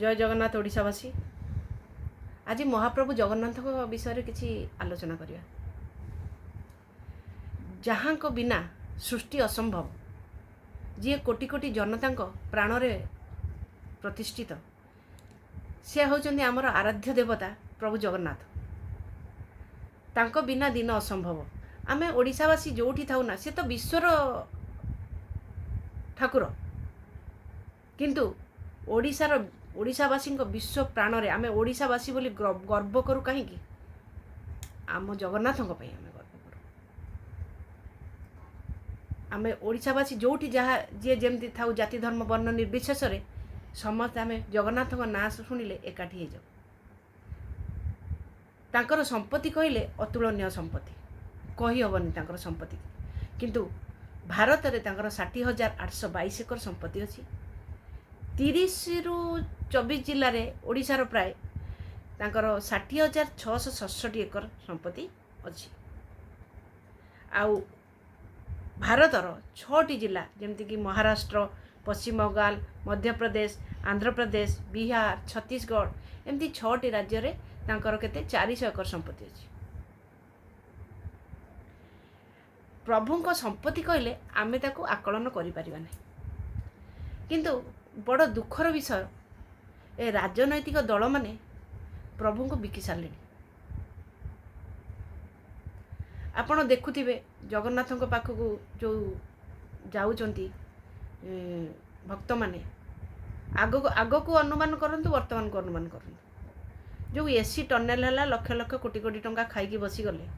जय जगन्नाथ ओडिशावासी। आज महाप्रभु जगन्नाथ विषय किसी आलोचना करिया। जहाँ को बिना सृष्टि असंभव, जी कोटि कोटि जनता प्राण रे प्रतिष्ठित, से होचंदी आमर आराध्य देवता प्रभु जगन्नाथ। तांको बिना दिन असंभव। आमे ओडिशावासी जोठी थाउ ना, से तो विश्वर ठाकुर, किंतु ओडिशावासी विश्व प्राण रे आमे ओडिशावासी बोली गर्व करू। कहीं आम जगन्नाथ आमे गर्व करू। आमे ओडिशावासी जोठी जहाँ जी जमती थाउ, जाति धर्म वर्ण निर्विशेष रे समस्त आमे जगन्नाथ नाँ शुणिले एकाठी हो जाऊ। तांकर संपत्ति कहले अतुलनीय संपत्ति, कही हबनी तांकर संपत्ति। किंतु भारत रे तांकर 60,822 एकर संपत्ति अछि। 30 रु 24 जिल्ला रे ओडिशार प्राय तांकर 60,667 एकर संपत्ति अछि। आउ भारतर 6टी जिला जमती कि महाराष्ट्र, पश्चिम बंगाल, मध्य प्रदेश, आंध्र प्रदेश, बिहार, छत्तीसगढ़, एमती 6टी राज्य रे तांकर केते 400 एकर संपत्ति अछि। प्रभुंक संपत्ति कहले आमे ताकू आकलन करि परिबा नै। किंतु बड़ दुखर विषय, ए राजनैतिक दल माने प्रभु को बिकी सारे। आपण देखुथिबे जगन्नाथ पाखक जो जाउचंती भक्त माने, आग को अनुमान करंतु, वर्तमान को अनुमान करंतु। जो एसी टनेल है लक्ष लक्ष कोटी कोटी टंका खाई बसी गले,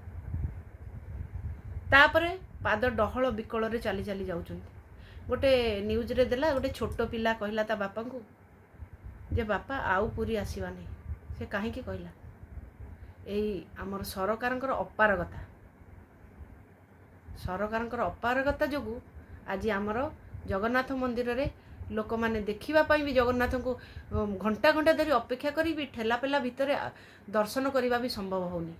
तापरे पाद डहल विकल रे चली चली जाउचंती। गोटे न्यूज रे देला, गोटे छोट पिला कहला ता बापा को जे बापा आउ पूरी आसीबा नहीं। से कहीं कहला एई आमर सरकारंकर अपारगता, सरकारंकर अपारगता जोगु आज आमर जगन्नाथ मंदिर रे लोक माने देखिबा पई भी जगन्नाथ को घंटा घंटा धरी अपेक्षा करी भी ठेला पेला भितर दर्शन करबा भी संभव होनी।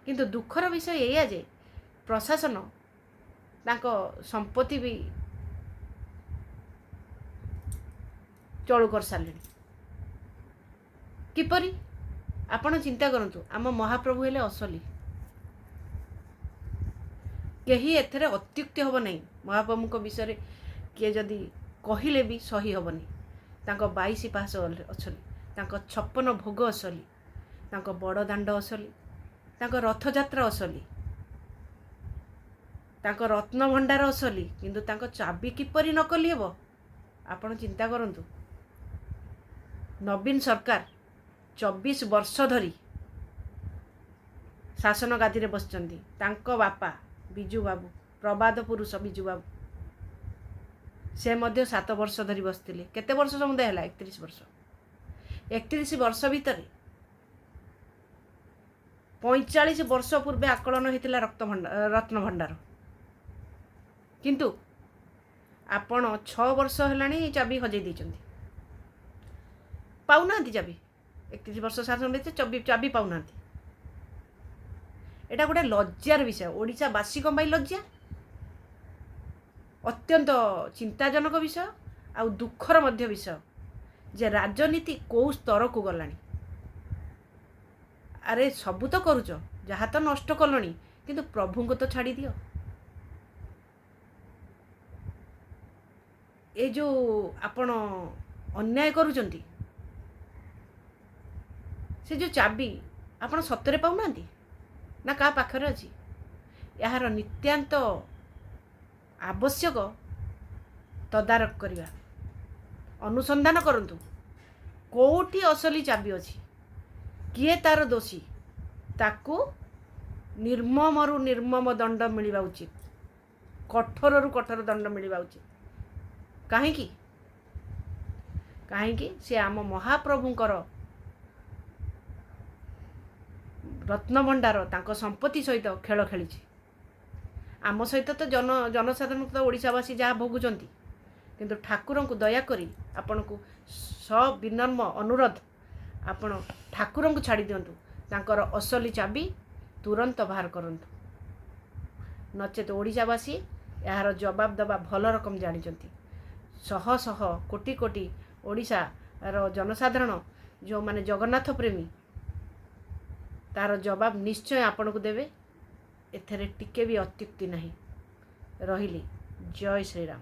किंतु दुखर विषय एया जे प्रशासन तांको संपत्ति भी चलू कर सारे। किपरि आपण चिंता करंतु, आम महाप्रभु हेले असली, कहीं एथरे अत्युक्ति हब नहीं। महाप्रभु को विषय किए जदि कहले भी सही हबनी। तांको 22 पास असली, तांको 56 भोग असली, तांको बड़ दांड असली, तांको रथयात्रा असली, तांको रत्न भंडार असली। किंतु तांको चाबी किपरि नकली हेबो आपण चिंता करंतु। नवीन सरकार 24 वर्ष धरी शासन गादी रे बसचंदी। तांको बापा बिजू बाबू, प्रबाद पुरुष बिजू बाबू, से मध्य 7 वर्ष धरी बसथिले। केते वर्ष समुदाय हला? 31 वर्ष। 31 वर्ष भितर 45 वर्ष पूर्वे आकलन होइतिला रत्न भंडार। किंतु आपण 6 वर्ष हेलाणी चाबी हजै दैचंती, पाउना चाबी। 31 वर्ष शासन चाबी पाउना। एटा गोटे लज्जार विषय। ओडिशावासी कमाई लज्जा, अत्यंत चिंताजनक विषय आ दुखर मध्य विषय जे राजनीति कौ स्तर को गलानी। अरे सबू तो करूच, जहाँ तो नष्ट कलनी, किंतु प्रभु को तो छाड़ी दियो। ए जो आपण अन्याय करूचंती, से जो चाबी आपण सतरे पाउना ना का पाखरे अछि? यार नित्यांत आवश्यक तदारक करिया, अनुसंधान करंतु कोठी असली चाबी अछि, किए तार दोषी, ताकू निर्मम रु निर्मम दंड मिलवा उचित, कठोर रु कठोर दंड मिलवा उचित। कहीं से आम महाप्रभुंकर रत्न भंडार तांको संपत्ति सहित खेल खेली। आम सहित तो जनसाधारण तो ओडिशावासी जहाँ भोगुचंती, किंतु ठाकुर को दया करी आपण को सविनम्र अनुरोध, आपण ठाकुर को छाड़ी दिंतु। तांकर असली चाबी तुरंत बाहर करंतु, नचेत ओडिशावासी यार जवाब दबा भल रकम जानिचंती। शह शह कोटी कोटी ଓଡ଼ିଶାର जनसाधारण जो माने जगन्नाथ प्रेमी तार जवाब निश्चय आपन को देवे एथरे टिके भी अत्युक्ति नहीं रहिली जय श्री राम।